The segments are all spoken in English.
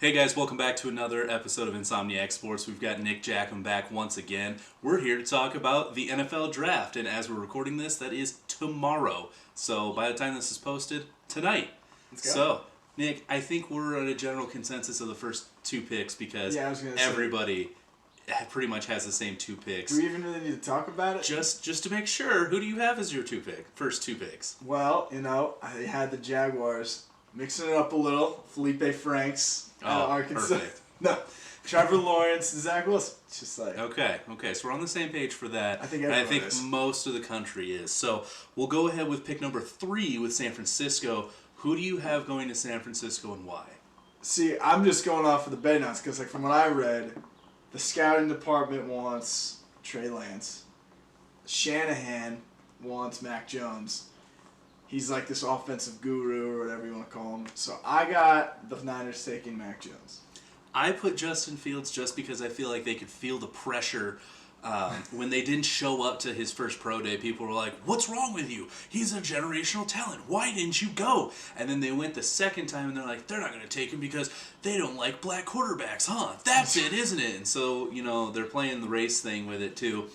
Hey guys, welcome back to another episode of Insomniac Sports. We've got Nick Jackham back once again. We're here to talk about the NFL Draft, and as we're recording this, that is tomorrow. So by the time this is posted, tonight. Let's go. So, Nick, I think we're at a general consensus of the first two picks because everybody pretty much has the same two picks. Do we even really need to talk about it? Just to make sure, who do you have as your first two picks? Well, I had the Jaguars. Mixing it up a little. Felipe Franks out of Arkansas. Perfect. No. Trevor Lawrence, Zach Wilson. It's just like... Okay, so we're on the same page for that. I think most of the country is. So we'll go ahead with pick number 3 with San Francisco. Who do you have going to San Francisco and why? See, I'm just going off of the betting odds because, from what I read, the scouting department wants Trey Lance. Shanahan wants Mac Jones. He's like this offensive guru or whatever you want to call him. So I got the Niners taking Mac Jones. I put Justin Fields just because I feel like they could feel the pressure. When they didn't show up to his first pro day, people were like, "What's wrong with you? He's a generational talent. Why didn't you go?" And then they went the second time, and they're like, "They're not going to take him because they don't like black quarterbacks, huh? That's it, isn't it?" And so, they're playing the race thing with it, too.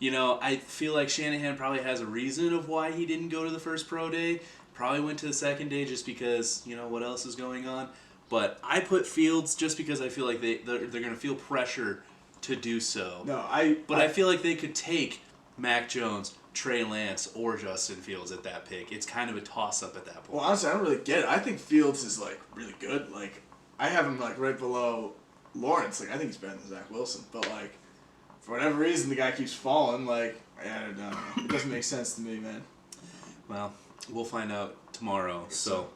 I feel like Shanahan probably has a reason of why he didn't go to the first pro day. Probably went to the second day just because, what else is going on. But I put Fields just because I feel like they're going to feel pressure to do so. I feel like they could take Mac Jones, Trey Lance, or Justin Fields at that pick. It's kind of a toss-up at that point. Well, honestly, I don't really get it. I think Fields is, really good. I have him, right below Lawrence. I think he's better than Zach Wilson. But, for whatever reason, the guy keeps falling. I don't know. It doesn't make sense to me, man. Well, we'll find out tomorrow. So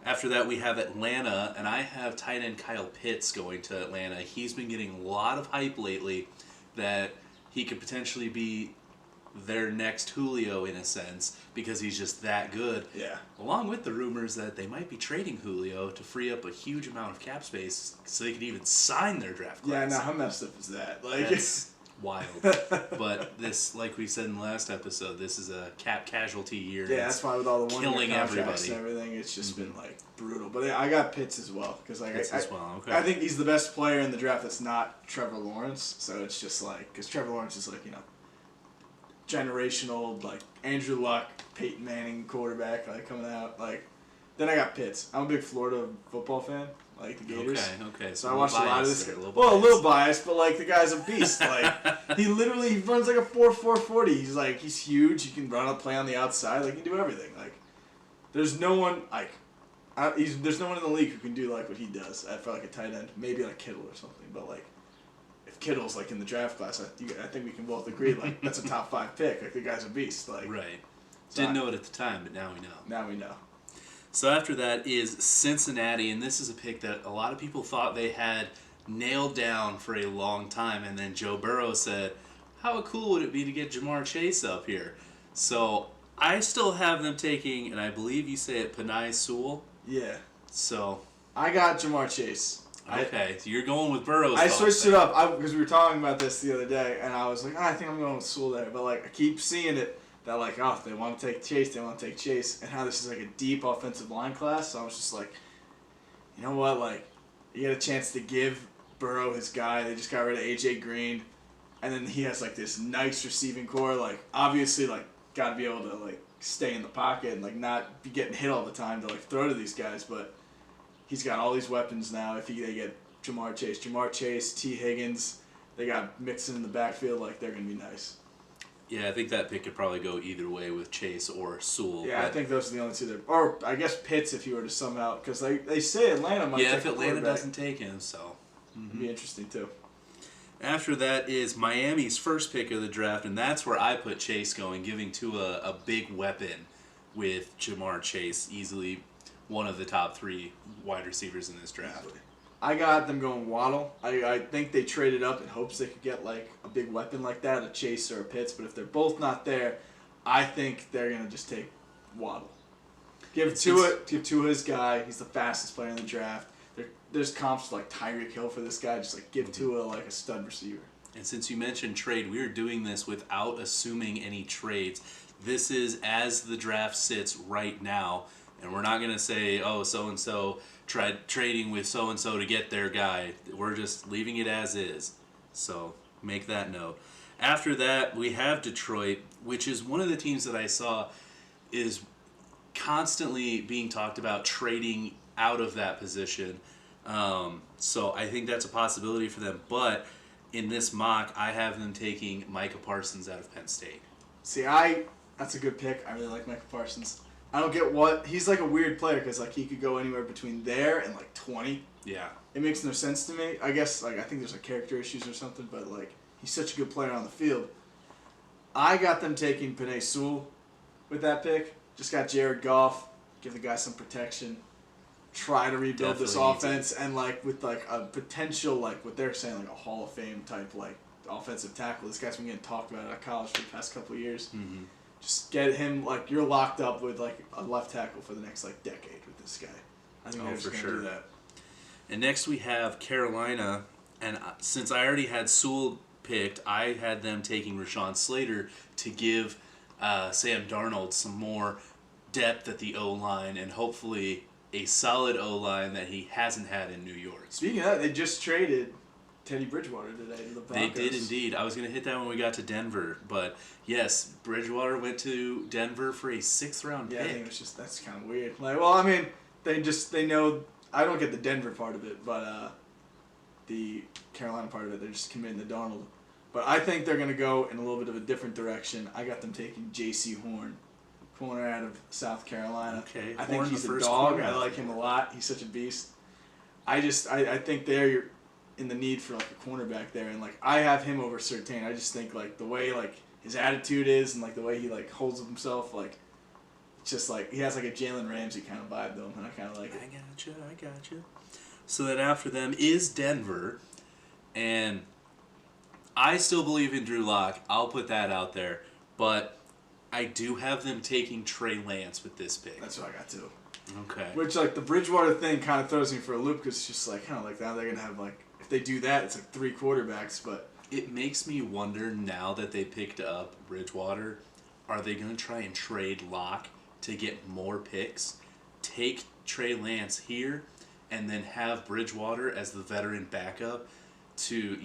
after that, we have Atlanta, and I have tight end Kyle Pitts going to Atlanta. He's been getting a lot of hype lately that he could potentially be their next Julio in a sense because he's just that good. Yeah. Along with the rumors that they might be trading Julio to free up a huge amount of cap space so they could even sign their draft class. Yeah, now how messed up is that? That's wild. But this, like we said in the last episode, this is a cap casualty year. Yeah, that's why with all the killing everybody and everything, it's just been brutal. But I got Pitts as well because Okay. I think he's the best player in the draft that's not Trevor Lawrence. So it's just because Trevor Lawrence is generational Andrew Luck, Peyton Manning quarterback coming out Then I got Pitts. I'm a big Florida football fan. The Gators. Okay. So I watched a lot of this. A little biased, but the guy's a beast. He runs a 4.40. He's huge. He can run a play on the outside. He can do everything. There's no one there's no one in the league who can do what he does for a tight end. Maybe Kittle or something. But if Kittle's in the draft class, I think we can both agree that's a top 5 pick. The guy's a beast. Right. Didn't know it at the time, but now we know. Now we know. So after that is Cincinnati, and this is a pick that a lot of people thought they had nailed down for a long time, and then Joe Burrow said, how cool would it be to get Jamar Chase up here? So I still have them taking, and I believe you say it, Penei Sewell. Yeah. So I got Jamar Chase. Okay, so you're going with Burrow's. I switched it up because we were talking about this the other day, and I was I think I'm going with Sewell there, but I keep seeing it. That they want to take Chase, and how this is a deep offensive line class. So I was just you know what, you get a chance to give Burrow his guy. They just got rid of AJ Green, and then he has this nice receiving core. Obviously got to be able to stay in the pocket and not be getting hit all the time to throw to these guys. But he's got all these weapons now. If they get Jamar Chase, T Higgins, they got Mixon in the backfield. They're gonna be nice. Yeah, I think that pick could probably go either way with Chase or Sewell. Yeah, I think those are the only two there. Or I guess Pitts if you were to somehow, because they say Atlanta might take if Atlanta doesn't take him, so. It'd be interesting too. After that is Miami's first pick of the draft, and that's where I put Chase going, giving Tua a big weapon with Jamar Chase, easily one of the top 3 wide receivers in this draft. Easily. I got them going Waddle. I think they traded up in hopes they could get a big weapon like that, a Chase or a Pitts. But if they're both not there, I think they're gonna just take Waddle. Give Tua his guy. He's the fastest player in the draft. There's comps like Tyreek Hill for this guy. Just give Tua a stud receiver. And since you mentioned trade, we are doing this without assuming any trades. This is as the draft sits right now, and we're not gonna say, oh, so and so tried trading with so and so to get their guy. We're just leaving it as is. So make that note. After that, we have Detroit, which is one of the teams that I saw is constantly being talked about trading out of that position. So I think that's a possibility for them. But in this mock, I have them taking Micah Parsons out of Penn State. See, that's a good pick. I really like Micah Parsons. I don't get he's like a weird player because like he could go anywhere between there and like 20. Yeah. It makes no sense to me. I guess like I think there's like character issues or something, but like he's such a good player on the field. I got them taking Penei Sewell with that pick. Just got Jared Goff. Give the guy some protection. Try to rebuild this offense and like with like a potential like what they're saying like a Hall of Fame type like offensive tackle. This guy's been getting talked about at college for the past couple of years. Mm-hmm. Just get him like you're locked up with like a left tackle for the next like decade with this guy. I think they're just gonna do that. And next we have Carolina, and since I already had Sewell picked, I had them taking Rashawn Slater to give Sam Darnold some more depth at the O-line and hopefully a solid O-line that he hasn't had in New York. Speaking of that, they just traded Teddy Bridgewater today to the Broncos. They did indeed. I was going to hit that when we got to Denver, but yes, Bridgewater went to Denver for a 6th-round pick. Yeah, I think it was just that's kind of weird. Like, well, I mean, they know. I don't get the Denver part of it, but the Carolina part of it, they're just committing to Darnold. But I think they're going to go in a little bit of a different direction. I got them taking J.C. Horn, corner out of South Carolina. Okay, I think he's a dog. I like him a lot. He's such a beast. I think they're in the need for like a cornerback there, and like I have him over Surtain. I just think like the way like his attitude is and like the way he like holds himself, like it's just like he has like a Jalen Ramsey kind of vibe to him, and I kind of like it. I gotcha. So then after them is Denver, and I still believe in Drew Lock. I'll put that out there, but I do have them taking Trey Lance with this pick. That's what I got too. Okay. Which like the Bridgewater thing kind of throws me for a loop because it's just like kind of like now they're gonna have like if they do that it's like 3 quarterbacks, but it makes me wonder now that they picked up Bridgewater, are they going to try and trade Locke to get more picks, take Trey Lance here, and then have Bridgewater as the veteran backup to,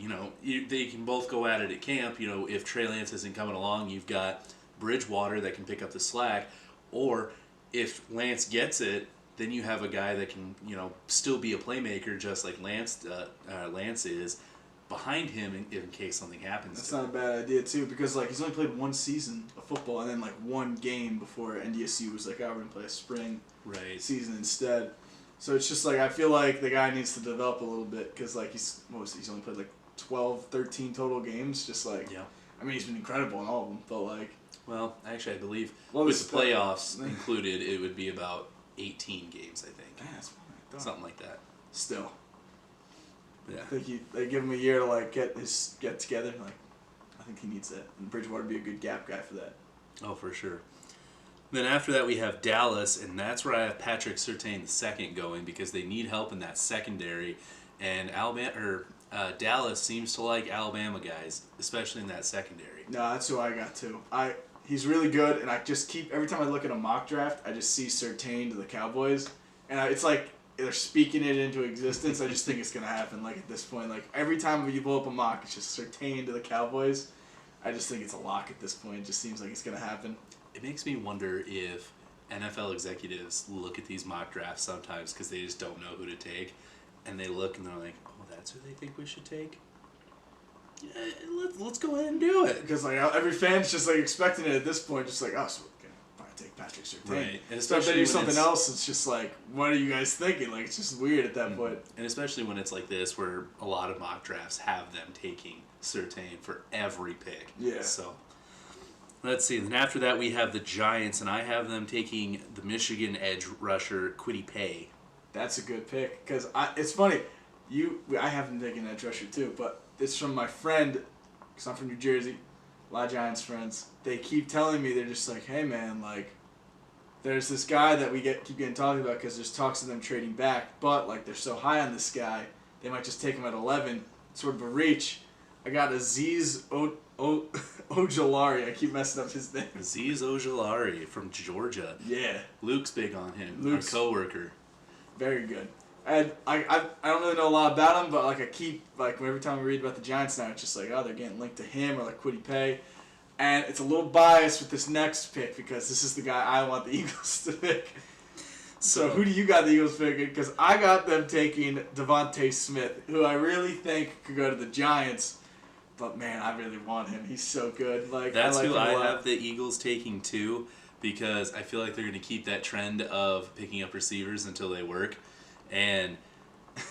they can both go at it at camp. If Trey Lance isn't coming along, you've got Bridgewater that can pick up the slack, or if Lance gets it, then you have a guy that can, still be a playmaker just like Lance is, behind him in case something happens. That's not a bad idea too, because like he's only played 1 season of football and then like 1 game before NDSU was like, we're gonna play a spring season instead. So it's just like I feel like the guy needs to develop a little bit because like he's only played like 12, 13 total games. Just like I mean he's been incredible in all of them, but like. Well, actually, I believe with the playoffs included, it would be about 18 games, I think. Man, that's what I thought. Something like that. Still. Yeah. I think they give him a year to like get together. Like, I think he needs that, and Bridgewater would be a good gap guy for that. Oh, for sure. Then after that, we have Dallas, and that's where I have Patrick Surtain II going because they need help in that secondary, and Dallas seems to like Alabama guys, especially in that secondary. No, that's who I got too. He's really good, and I just keep every time I look at a mock draft, I just see Surtain to the Cowboys, and it's like they're speaking it into existence. I just think it's gonna happen. Like at this point, like every time you blow up a mock, it's just Surtain to the Cowboys. I just think it's a lock at this point. It just seems like it's gonna happen. It makes me wonder if NFL executives look at these mock drafts sometimes because they just don't know who to take, and they look and they're like, "Oh, that's who they think we should take." Yeah, let's go ahead and do it. Because like every fan's just like expecting it at this point, just like, oh, so we're gonna probably take Patrick Surtain. Right. And especially if they do something else, it's just like, what are you guys thinking? Like it's just weird at that point. And especially when it's like this, where a lot of mock drafts have them taking Surtain for every pick. Yeah. So let's see. Then after that, we have the Giants, and I have them taking the Michigan edge rusher Kwity Paye. That's a good pick because it's funny. I have them taking edge rusher too, but. It's from my friend, because I'm from New Jersey, a lot of Giants friends. They keep telling me, they're just like, hey man, like, there's this guy that we keep getting talked about because there's talks of them trading back, but like they're so high on this guy, they might just take him at 11. Sort of a reach. I got Azeez Ojulari. I keep messing up his name. Azeez Ojulari from Georgia. Yeah. Luke's big on him. Luke's our coworker. Very good. And I don't really know a lot about him, but like I keep like every time we read about the Giants now, it's just like, oh, they're getting linked to him or like Kwity Paye, and it's a little biased with this next pick because this is the guy I want the Eagles to pick. So who do you got the Eagles picking? Because I got them taking Devontae Smith, who I really think could go to the Giants. But man, I really want him. He's so good. Like that's I like who him a I lot. have the Eagles taking too, because I feel like they're going to keep that trend of picking up receivers until they work, and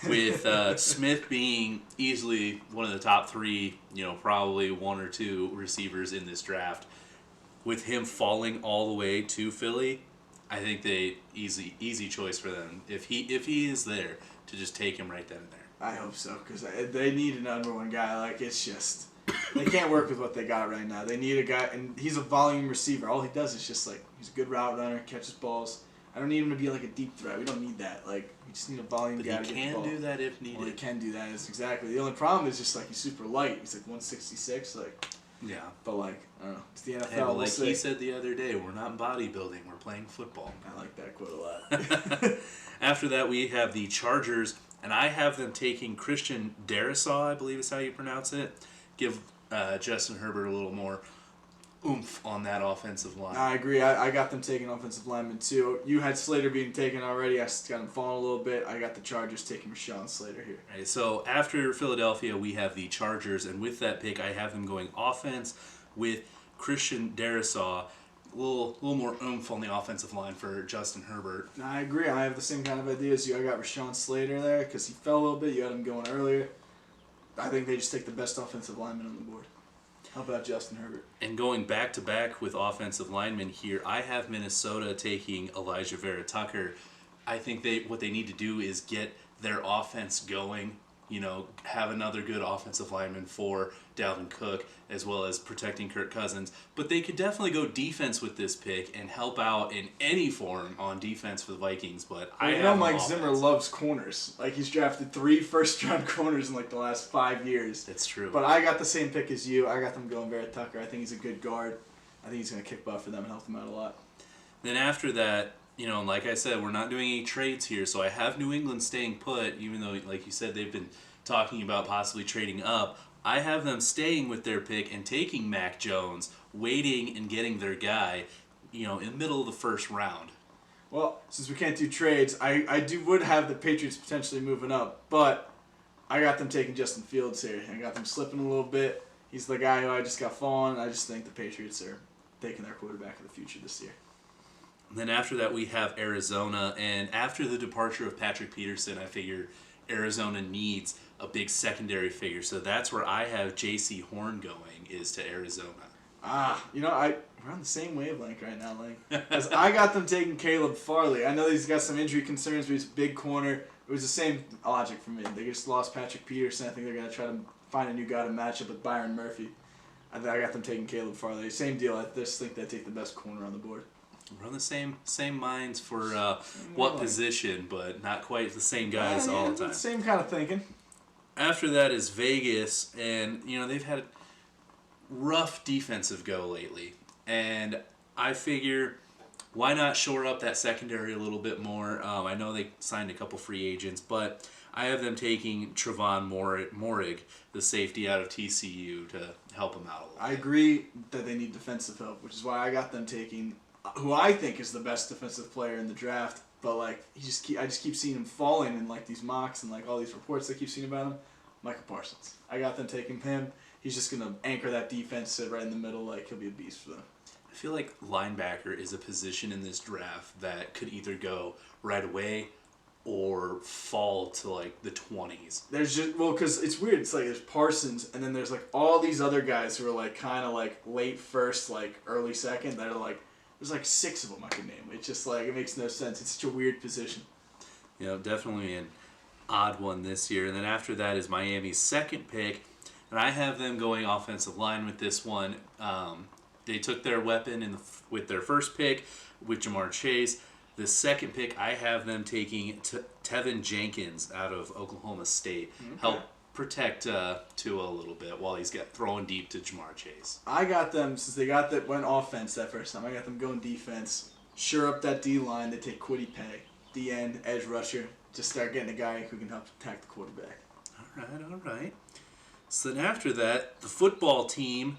with Smith being easily one of the top three, probably one or two receivers in this draft, with him falling all the way to Philly, I think they easy choice for them if he is there to just take him right then and there. I hope so, because they need a number one guy. Like, it's just, they can't work with what they got right now. They need a guy, and he's a volume receiver. All he does is just, like, he's a good route runner, catches balls. I don't need him to be, like, a deep threat. We don't need that. Like, we just need a volume But guy he to get the ball. can do that if needed. Well, he can do that. Is exactly. The only problem is just, like, he's super light. He's, like, 166, like. Yeah. But, like, I don't know. It's the NFL. Hey, but like we'll he see. said the other day, we're not bodybuilding, we're playing football. I like that quote a lot. After that, we have the Chargers, and I have them taking Christian Darrisaw, I believe is how you pronounce it. Give Justin Herbert a little more oomph on that offensive line. I agree. I got them taking offensive linemen too. You had Slater being taken already. I got him falling a little bit. I got the Chargers taking Rashawn Slater here. Right, so after Philadelphia, we have the Chargers, and with that pick, I have them going offense with Christian Darrisaw. A little more oomph on the offensive line for Justin Herbert. I agree. I have the same kind of idea as you. I got Rashawn Slater there because he fell a little bit. You had him going earlier. I think they just take the best offensive lineman on the board. How about Justin Herbert? And going back-to-back with offensive linemen here, I have Minnesota taking Elijah Vera Tucker. I think what they need to do is get their offense going, have another good offensive lineman for Dalvin Cook, as well as protecting Kirk Cousins. But they could definitely go defense with this pick and help out in any form on defense for the Vikings. But I have Mike them Zimmer offense. loves corners. Like, he's drafted 3 first-round corners in, like, the last 5 years. That's true. But I got the same pick as you. I got them going Vera Tucker. I think he's a good guard. I think he's going to kick butt for them and help them out a lot. Then after that, like I said, we're not doing any trades here, so I have New England staying put, even though, like you said, they've been talking about possibly trading up. I have them staying with their pick and taking Mac Jones, waiting and getting their guy, in the middle of the first round. Well, since we can't do trades, I would have the Patriots potentially moving up, but I got them taking Justin Fields here. I got them slipping a little bit. He's the guy who I just got falling. I just think the Patriots are taking their quarterback of the future this year. And then after that, we have Arizona, and after the departure of Patrick Peterson, I figure Arizona needs a big secondary figure, so that's where I have J.C. Horn going, is to Arizona. We're on the same wavelength right now, Link. Because I got them taking Caleb Farley. I know he's got some injury concerns, but he's a big corner. It was the same logic for me. They just lost Patrick Peterson. I think they're going to try to find a new guy to match up with Byron Murphy. I got them taking Caleb Farley. Same deal. I just think they take the best corner on the board. We're on the same minds for what position, but not quite the same guys all the time. Same kind of thinking. After that is Vegas, and they've had a rough defensive go lately, and I figure why not shore up that secondary a little bit more. I know they signed a couple free agents, but I have them taking Trevon Morig, the safety out of TCU, to help them out a little bit. I agree that they need defensive help, which is why I got them taking who I think is the best defensive player in the draft. But like I just keep seeing him falling in like these mocks and like all these reports I keep seeing about him. Micah Parsons. I got them taking him. He's just gonna anchor that defense, sit right in the middle. Like he'll be a beast for them. I feel like linebacker is a position in this draft that could either go right away or fall to like the 20s. There's just because it's weird. It's like there's Parsons and then there's like all these other guys who are like kind of like late first, like early second that are like. There's like 6 of them I could name. It's just like, it makes no sense. It's such a weird position. Definitely an odd one this year. And then after that is Miami's second pick. And I have them going offensive line with this one. They took their weapon with their first pick with Jamar Chase. The second pick, I have them taking Tevin Jenkins out of Oklahoma State. Okay. Help protect Tua a little bit while he's throwing deep to Jamar Chase. I got them, since they went offense that first time, I got them going defense. Sure up that D-line, they take Kwity Paye. D-end, edge rusher. Just start getting a guy who can help attack the quarterback. All right. So then after that, the football team,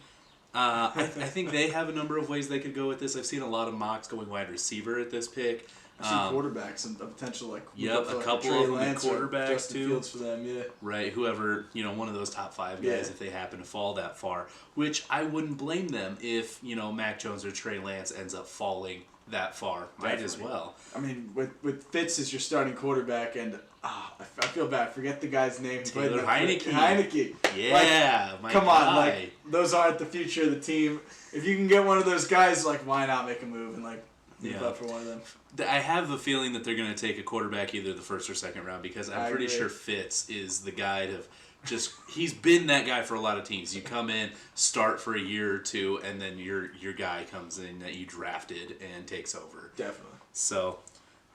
I think they have a number of ways they could go with this. I've seen a lot of mocks going wide receiver at this pick. I've seen quarterbacks and a potential like a couple of them at quarterbacks Justin too. Fields for them, yeah. Right, whoever, one of those top 5 guys if they happen to fall that far, which I wouldn't blame them if, Mac Jones or Trey Lance ends up falling that far. Might as well. I mean, with Fitz as your starting quarterback, and I feel bad. Forget the guy's name. Taylor Heineke. Heineke. Yeah, come on, like those aren't the future of the team. If you can get one of those guys, like why not make a move and like move up for one of them? I have a feeling that they're going to take a quarterback either the first or second round because I'm pretty sure Fitz is the guy to he's been that guy for a lot of teams. You come in, start for a year or two, and then your guy comes in that you drafted and takes over. Definitely. So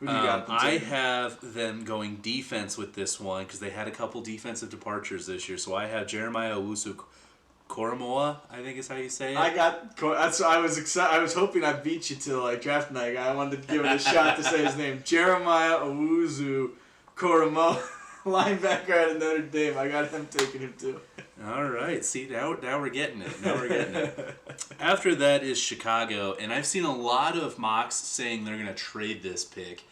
who do you got? I have them going defense with this one because they had a couple defensive departures this year. So I have Jeremiah Owusu-Koramoah, I think is how you say it. That's I was excited. I was hoping I beat you to like draft night. I wanted to give it a shot to say his name. Jeremiah Owusu-Koramoah. Linebacker out of Notre Dame. I got him taking him too. All right. See, now we're getting it. After that is Chicago, and I've seen a lot of mocks saying they're going to trade this pick.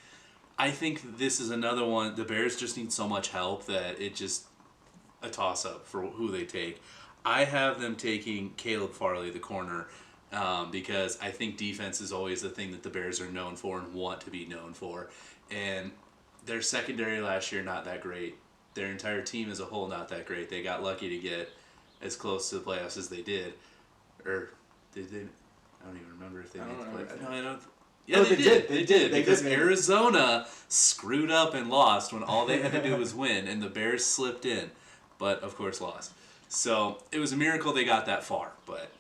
I think this is another one. The Bears just need so much help that it just a toss-up for who they take. I have them taking Caleb Farley, the corner, because I think defense is always the thing that the Bears are known for and want to be known for. And their secondary last year, not that great. Their entire team as a whole, not that great. They got lucky to get as close to the playoffs as they did. Or did they? I don't even remember if they made the playoffs. No, I don't. Yeah, they did. They did. Because Arizona screwed up and lost when all they had to do was win, and the Bears slipped in. But, of course, lost. So, it was a miracle they got that far, but...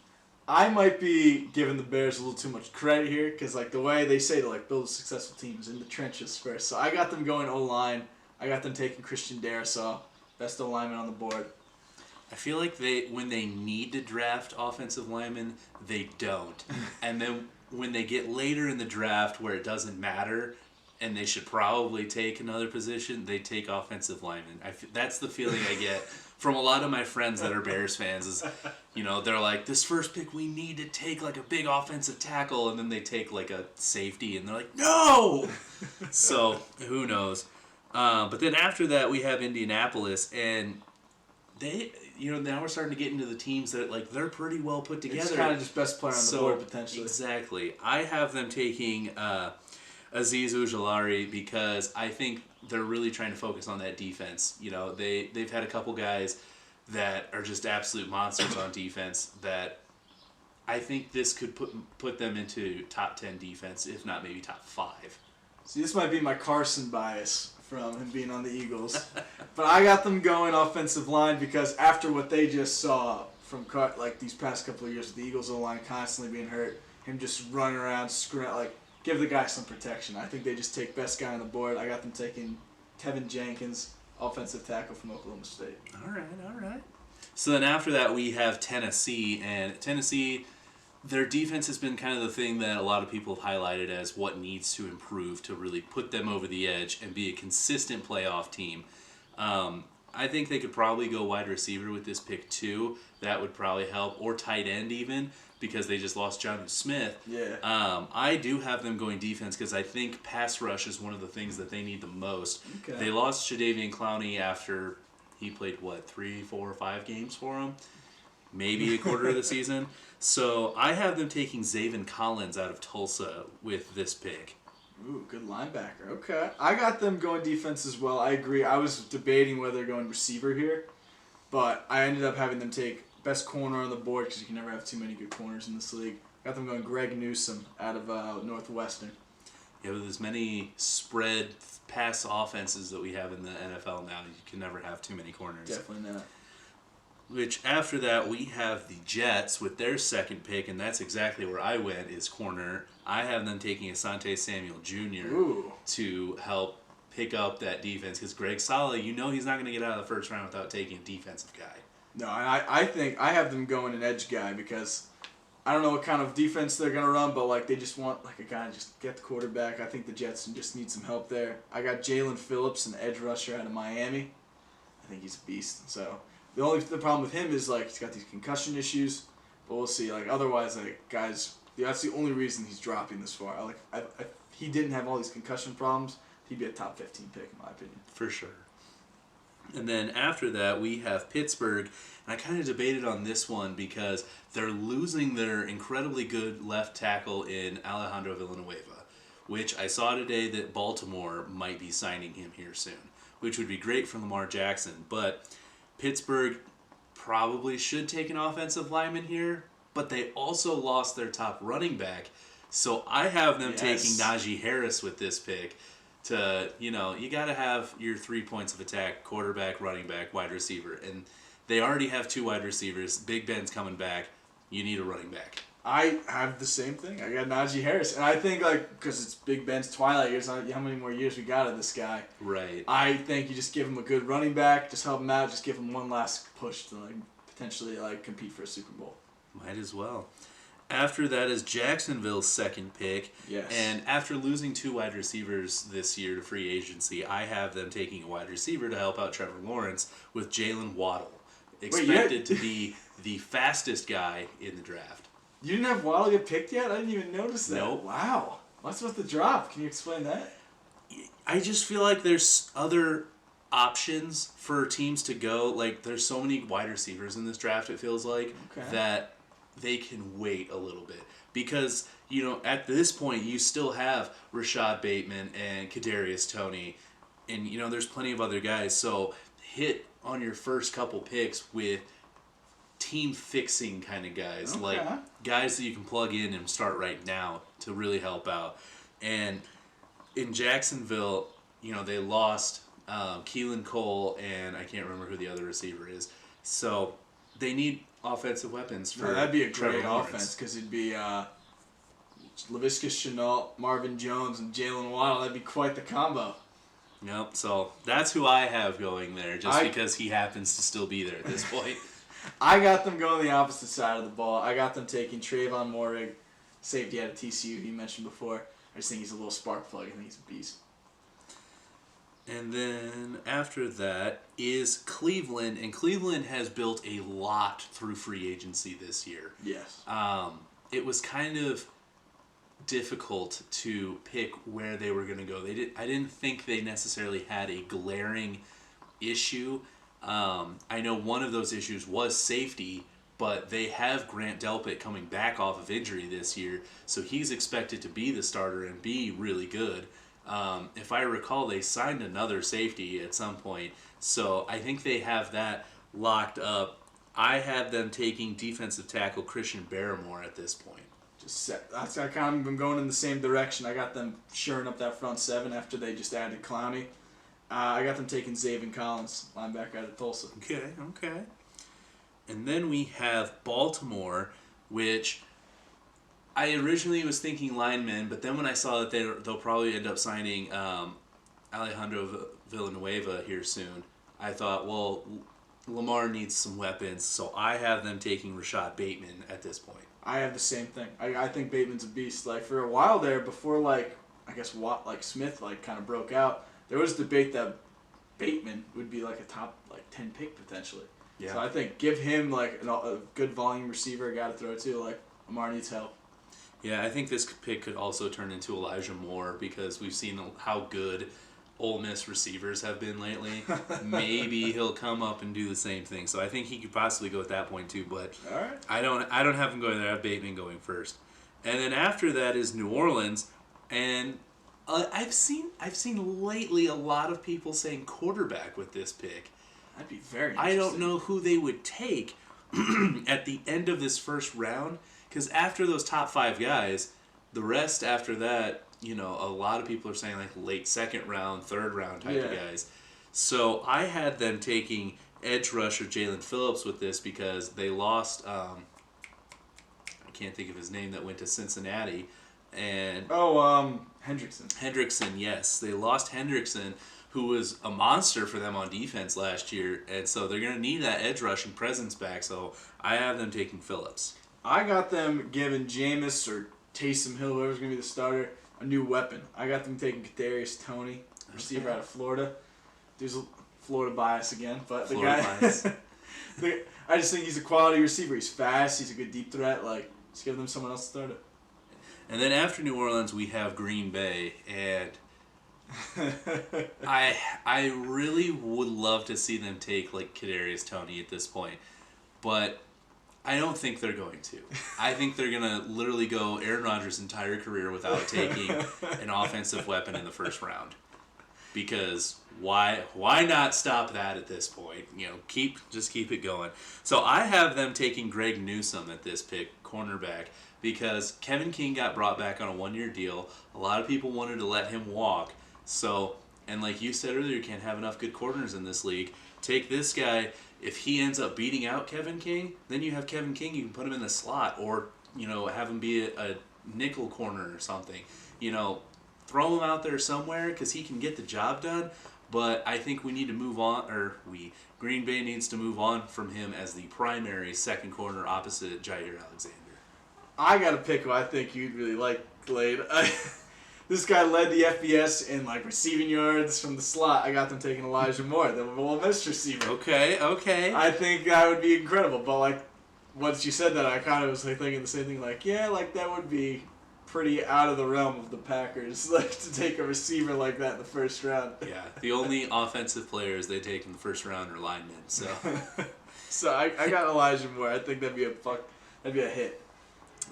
I might be giving the Bears a little too much credit here because, like, the way they say to, like, build a successful team is in the trenches first. So I got them going O-line. I got them taking Christian Darrisaw, best O-lineman on the board. I feel like when they need to draft offensive linemen, they don't. And then when they get later in the draft where it doesn't matter and they should probably take another position, they take offensive linemen. That's the feeling I get from a lot of my friends that are Bears fans is, they're like, this first pick we need to take like a big offensive tackle, and then they take like a safety, and they're like, no! So, who knows? But then after that, we have Indianapolis, and they, now we're starting to get into the teams that, like, they're pretty well put together. It's kind of just best player on the board, potentially. Exactly. I have them taking Azeez Ojulari because I think they're really trying to focus on that defense. They've had a couple guys that are just absolute monsters on defense that I think this could put them into top 10 defense, if not maybe top 5. See, this might be my Carson bias from him being on the Eagles. But I got them going offensive line because after what they just saw from these past couple of years with the Eagles O-line constantly being hurt, him just running around, screwing out, give the guy some protection. I think they just take best guy on the board. I got them taking Tevin Jenkins, offensive tackle from Oklahoma State. All right. So then after that, we have Tennessee. And Tennessee, their defense has been kind of the thing that a lot of people have highlighted as what needs to improve to really put them over the edge and be a consistent playoff team. I think they could probably go wide receiver with this pick too. That would probably help. Or tight end even, because they just lost Jonnu Smith. Yeah. I do have them going defense because I think pass rush is one of the things that they need the most. Okay. They lost Jadeveon Clowney after he played, 3, 4, 5 games for them? Maybe a quarter of the season. So I have them taking Zaven Collins out of Tulsa with this pick. Ooh, good linebacker. Okay. I got them going defense as well. I agree. I was debating whether they're going receiver here, but I ended up having them take best corner on the board because you can never have too many good corners in this league. Got them going Greg Newsome out of Northwestern. Yeah, with as many spread pass offenses that we have in the NFL now, you can never have too many corners. Definitely not. Which, after that, we have the Jets with their second pick, and that's exactly where I went, is corner. I have them taking Asante Samuel Jr. to help pick up that defense, because Greg Sala, he's not going to get out of the first round without taking a defensive guy. No, I think I have them going an edge guy because I don't know what kind of defense they're gonna run, but like they just want like a guy to just get the quarterback. I think the Jets just need some help there. I got Jalen Phillips, an edge rusher out of Miami. I think he's a beast. So the problem with him is like he's got these concussion issues, but we'll see. Like otherwise, like guys, that's the only reason he's dropping this far. Like if he didn't have all these concussion problems, he'd be a top 15 pick in my opinion. For sure. And then after that, we have Pittsburgh. And I kind of debated on this one because they're losing their incredibly good left tackle in Alejandro Villanueva, which I saw today that Baltimore might be signing him here soon, which would be great for Lamar Jackson. But Pittsburgh probably should take an offensive lineman here, but they also lost their top running back. So I have them taking Najee Harris with this pick. You got to have your 3 points of attack: quarterback, running back, wide receiver. And they already have 2 wide receivers. Big Ben's coming back. You need a running back. I have the same thing. I got Najee Harris. And I think, like, because it's Big Ben's twilight years, how many more years we got of this guy? Right. I think you just give him a good running back, just help him out, just give him one last push to, like, potentially, like, compete for a Super Bowl. Might as well. After that is Jacksonville's second pick. Yes. And after losing 2 wide receivers this year to free agency, I have them taking a wide receiver to help out Trevor Lawrence with Jalen Waddle. Expected to be the fastest guy in the draft. You didn't have Waddle get picked yet? I didn't even notice that. Nope. Wow. What's with the drop? Can you explain that? I just feel like there's other options for teams to go. Like, there's so many wide receivers in this draft, it feels like, that they can wait a little bit. Because, at this point, you still have Rashad Bateman and Kadarius Toney. And, there's plenty of other guys. So, hit on your first couple picks with team-fixing kind of guys. Like, guys that you can plug in and start right now to really help out. And in Jacksonville, they lost Keelan Cole, and I can't remember who the other receiver is. So they need offensive weapons for that'd be a Trevor great Lawrence. offense because it'd be Laviska Shenault, Marvin Jones, and Jalen Waddle. That'd be quite the combo. Yep, so that's who I have going there, because he happens to still be there at this point. I got them going the opposite side of the ball. I got them taking Trayvon Moehrig, safety out of TCU, he mentioned before. I just think he's a little spark plug. I think he's a beast. And then after that is Cleveland, and Cleveland has built a lot through free agency this year. Yes. It was kind of difficult to pick where they were going to go. I didn't think they necessarily had a glaring issue. I know one of those issues was safety, but they have Grant Delpit coming back off of injury this year, so he's expected to be the starter and be really good. If I recall, they signed another safety at some point, so I think they have that locked up. I had them taking defensive tackle Christian Barrymore at this point. I kind of been going in the same direction. I got them shoring up that front seven after they just added Clowney. I got them taking Zaven Collins, linebacker out of Tulsa. Okay. And then we have Baltimore, which I originally was thinking linemen, but then when I saw that they'll probably end up signing Alejandro Villanueva here soon, I thought, well, Lamar needs some weapons, so I have them taking Rashad Bateman at this point. I have the same thing. I think Bateman's a beast. Like, for a while there, before, like, I guess Smith, like, kind of broke out, there was debate that Bateman would be, like, a top, 10 pick, potentially. Yeah. So I think give him, a good volume receiver, a guy to throw to. Like, Lamar needs help. Yeah, I think this pick could also turn into Elijah Moore because we've seen how good Ole Miss receivers have been lately. Maybe he'll come up and do the same thing. So I think he could possibly go at that point too. But all right. I don't have him going there. I have Bateman going first, and then after that is New Orleans, and I've seen lately a lot of people saying quarterback with this pick. That'd be very interesting. I don't know who they would take at the end of this first round because after those top 5 guys, the rest after that. A lot of people are saying late second round, third round type of guys. So I had them taking edge rusher Jalen Phillips with this because they lost, I can't think of his name, that went to Cincinnati. And Hendrickson. Hendrickson, yes. They lost Hendrickson, who was a monster for them on defense last year. And so they're going to need that edge rushing presence back. So I have them taking Phillips. I got them giving Jameis or Taysom Hill, whoever's going to be the starter, a new weapon. I got them taking Kadarius Toney, receiver out of Florida. There's a Florida bias again, but Florida bias. I just think he's a quality receiver. He's fast. He's a good deep threat. Like, just give them someone else to start it. And then after New Orleans, we have Green Bay, and I really would love to see them take like Kadarius Toney at this point, but I don't think they're going to. I think they're gonna literally go Aaron Rodgers' entire career without taking an offensive weapon in the first round, because why not stop that at this point? You know, keep it going. So I have them taking Greg Newsome at this pick, cornerback, because Kevin King got brought back on a 1-year deal. A lot of people wanted to let him walk. So, and like you said earlier, you can't have enough good corners in this league. Take this guy. If he ends up beating out Kevin King, then you have Kevin King. You can put him in the slot, or have him be a nickel corner or something. Throw him out there somewhere because he can get the job done. But I think we need to move on, Green Bay needs to move on from him as the primary second corner opposite Jair Alexander. I got a pick who I think you'd really like, Glade. This guy led the FBS in receiving yards from the slot. I got them taking Elijah Moore, the Ole Miss receiver. Okay. I think that would be incredible. But once you said that, I kind of was thinking the same thing. That would be pretty out of the realm of the Packers, to take a receiver like that in the first round. Yeah, the only offensive players they take in the first round are linemen. So, so I got Elijah Moore. I think that'd be a hit.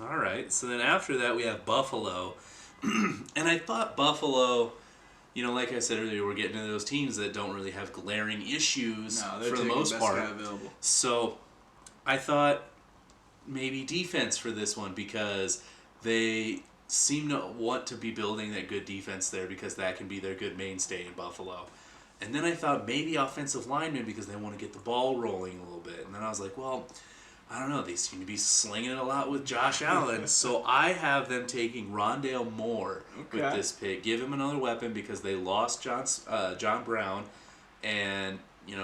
All right. So then after that we have Buffalo, and I thought Buffalo, like I said earlier, we're getting into those teams that don't really have glaring issues for the most part. So I thought maybe defense for this one, because they seem to want to be building that good defense there, because that can be their good mainstay in Buffalo. And then I thought maybe offensive linemen, because they want to get the ball rolling a little bit. And then I was like, well, I don't know. They seem to be slinging it a lot with Josh Allen. So I have them taking Rondale Moore with this pick. Give him another weapon, because they lost John Brown. And,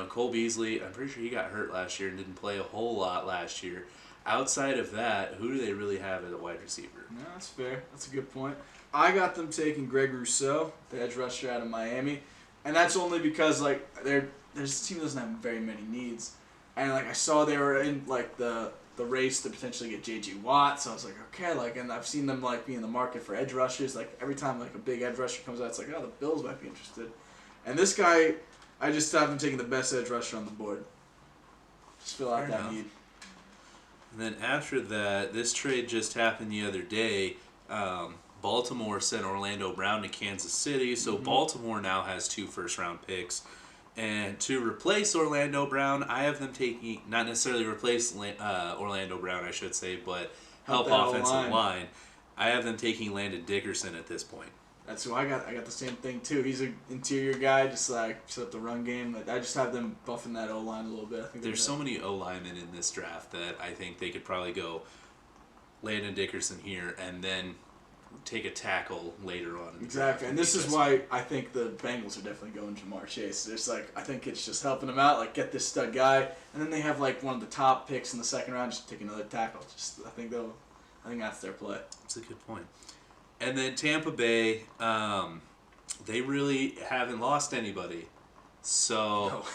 Cole Beasley, I'm pretty sure he got hurt last year and didn't play a whole lot last year. Outside of that, who do they really have as a wide receiver? No, that's fair. That's a good point. I got them taking Greg Rousseau, the edge rusher out of Miami. And that's only because, this team doesn't have very many needs. And, I saw they were in, the race to potentially get J.J. Watt. So I was like, okay, and I've seen them, be in the market for edge rushers. Every time, a big edge rusher comes out, it's the Bills might be interested. And this guy, I just have him taking the best edge rusher on the board. Just fill out that need. And then after that, this trade just happened the other day. Baltimore sent Orlando Brown to Kansas City, so Baltimore now has 2 first-round picks. And to replace Orlando Brown, I have them taking, not necessarily replace Orlando Brown, I should say, but help offensive line. I have them taking Landon Dickerson at this point. That's who I got. I got the same thing too. He's an interior guy, just set up the run game. I just have them buffing that O-line a little bit. I think there's so many O-linemen in this draft that I think they could probably go Landon Dickerson here and then take a tackle later on. Exactly, and this is why I think the Bengals are definitely going Jamar Chase. There's I think it's just helping them out, get this stud guy, and then they have one of the top picks in the second round. Just take another tackle. I think that's their play. That's a good point. And then Tampa Bay, they really haven't lost anybody. So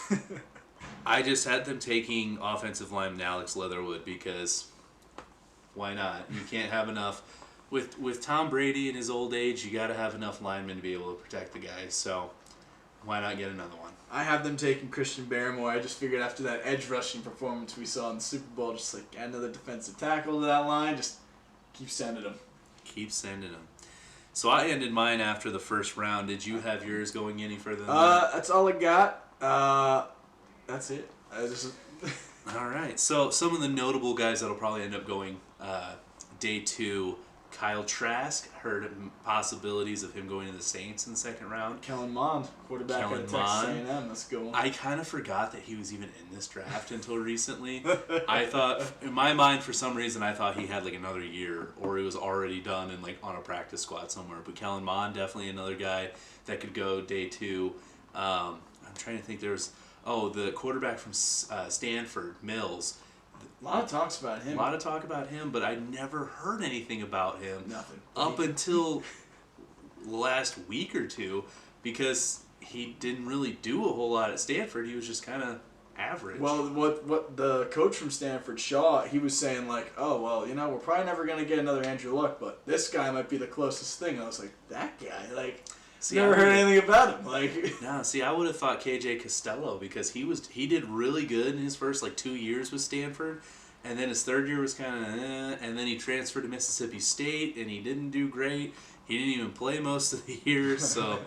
I just had them taking offensive lineman Alex Leatherwood, because why not? You can't have enough. With Tom Brady in his old age, you got to have enough linemen to be able to protect the guy. So why not get another one? I have them taking Christian Barmore. I just figured after that edge rushing performance we saw in the Super Bowl, just add another defensive tackle to that line. Just keep sending them. Keep sending them. So I ended mine after the first round. Did you have yours going any further than that? That's all I got. That's it. All right. So some of the notable guys that'll probably end up going day 2. Kyle Trask, heard possibilities of him going to the Saints in the second round. Kellen Mond, quarterback at Texas A&M. Let's go. I kind of forgot that he was even in this draft until recently. I thought, in my mind, for some reason, I thought he had another year, or it was already done and on a practice squad somewhere. But Kellen Mond, definitely another guy that could go day 2. I'm trying to think. There's the quarterback from Stanford, Mills. A lot of talks about him. A lot of talk about him, but I never heard anything about him. Nothing. Up until last week or two, because he didn't really do a whole lot at Stanford. He was just kind of average. Well, what the coach from Stanford, Shaw, he was saying like, oh, well, we're probably never going to get another Andrew Luck, but this guy might be the closest thing. And I was like, that guy? Like, never heard anything about him. Like, no, see, I would have thought KJ Costello, because he did really good in his first 2 years with Stanford, and then his third year was kind of, and then he transferred to Mississippi State, and he didn't do great. He didn't even play most of the year, so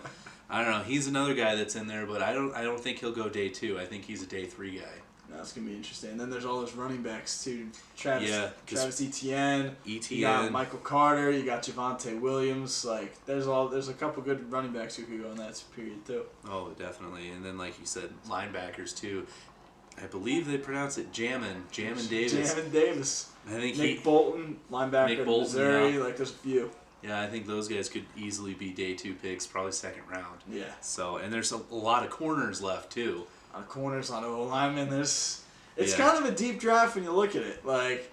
I don't know. He's another guy that's in there, but I don't think he'll go day 2. I think he's a day 3 guy. That's gonna be interesting. And then there's all those running backs too. Travis Etienne. You got Michael Carter. You got Javonte Williams. Like there's a couple good running backs who could go in that period too. Oh, definitely. And then like you said, linebackers too. I believe they pronounce it Jammin Davis. Jammin Davis. I think Nick Bolton, linebacker in Missouri. Yeah. Like there's a few. Yeah, I think those guys could easily be day 2 picks, probably second round. Yeah. So, and there's a lot of corners left too. On corners, on O-linemen, it's kind of a deep draft when you look at it. Like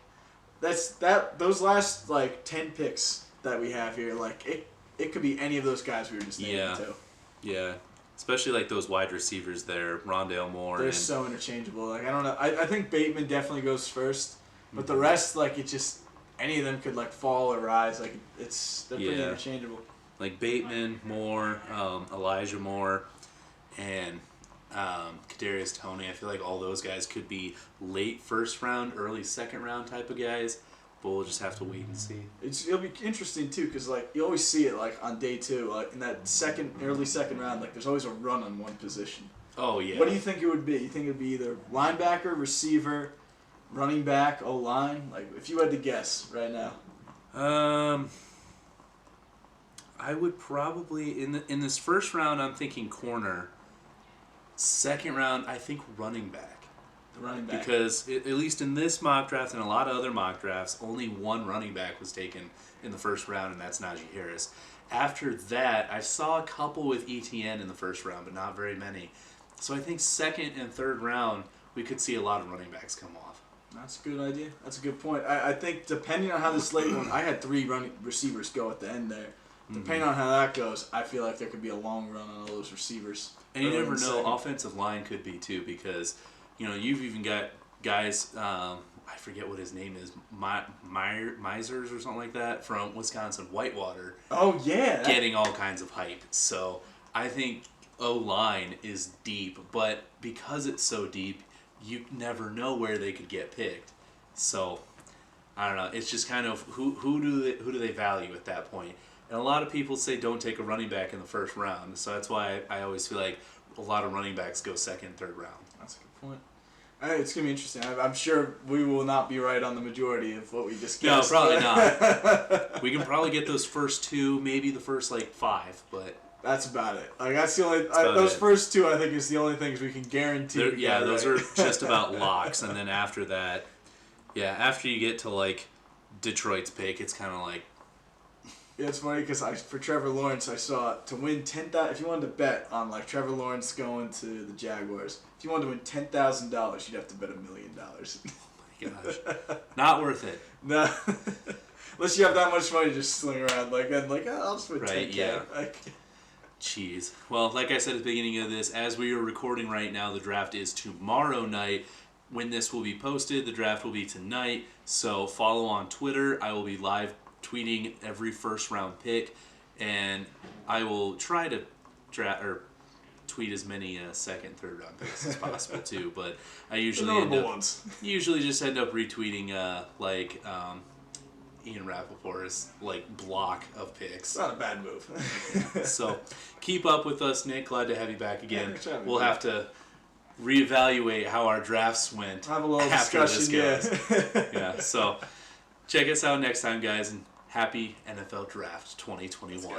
those last 10 picks that we have here, like it could be any of those guys we were just naming too. Yeah. Especially those wide receivers there, Rondale Moore. They're so interchangeable. Like I don't know. I think Bateman definitely goes first, but the rest it just any of them could fall or rise. Like they're pretty interchangeable. Like Bateman, Moore, Elijah Moore, and Kadarius Toney. I feel like all those guys could be late first round, early second round type of guys, but we'll just have to wait and see. It'll be interesting too, because you always see it on day 2, in that early second round. There's always a run on one position. Oh yeah. What do you think it would be? You think it would be either linebacker, receiver, running back, O-line? If you had to guess right now. I would probably in this first round I'm thinking corner. Second round, I think running back. The running back. Because at least in this mock draft and a lot of other mock drafts, only one running back was taken in the first round, and that's Najee Harris. After that, I saw a couple with ETN in the first round, but not very many. So I think second and third round, we could see a lot of running backs come off. That's a good idea. That's a good point. I think depending on how this late one, I had 3 receivers go at the end there. Depending on how that goes, I feel like there could be a long run on all those receivers. And you never know, offensive line could be too, because you've even got guys, I forget what his name is, Misers or something like that, from Wisconsin Whitewater. Oh yeah, getting all kinds of hype. So I think O-line is deep, but because it's so deep, you never know where they could get picked. So I don't know. It's just kind of who do they value at that point? And a lot of people say don't take a running back in the first round. So that's why I always feel like a lot of running backs go second, third round. That's a good point. It's going to be interesting. I'm sure we will not be right on the majority of what we just guessed. No, probably not. We can probably get those first 2, maybe the first 5, but... That's about it. That's the only... those first 2, I think, is the only things we can guarantee. Yeah, those are just about locks. And then after that, after you get to, Detroit's pick, it's kind of like... Yeah, it's funny because for Trevor Lawrence, I saw to win $10,000. If you wanted to bet on Trevor Lawrence going to the Jaguars, if you wanted to win $10,000, you'd have to bet $1 million. Oh my gosh, not worth it. No, unless you have that much money to just sling around I'll just win $10,000. Yeah. Jeez. Well, like I said at the beginning of this, as we are recording right now, the draft is tomorrow night. When this will be posted, the draft will be tonight. So follow on Twitter. I will be live tweeting every first round pick, and I will try to tweet as many second, third round picks as possible too. But I usually just end up retweeting Ian Rappaport's block of picks. It's not a bad move. So keep up with us, Nick. Glad to have you back again. We'll have to reevaluate how our drafts went. Have a little discussion. Yeah. So check us out next time, guys, and happy NFL Draft 2021.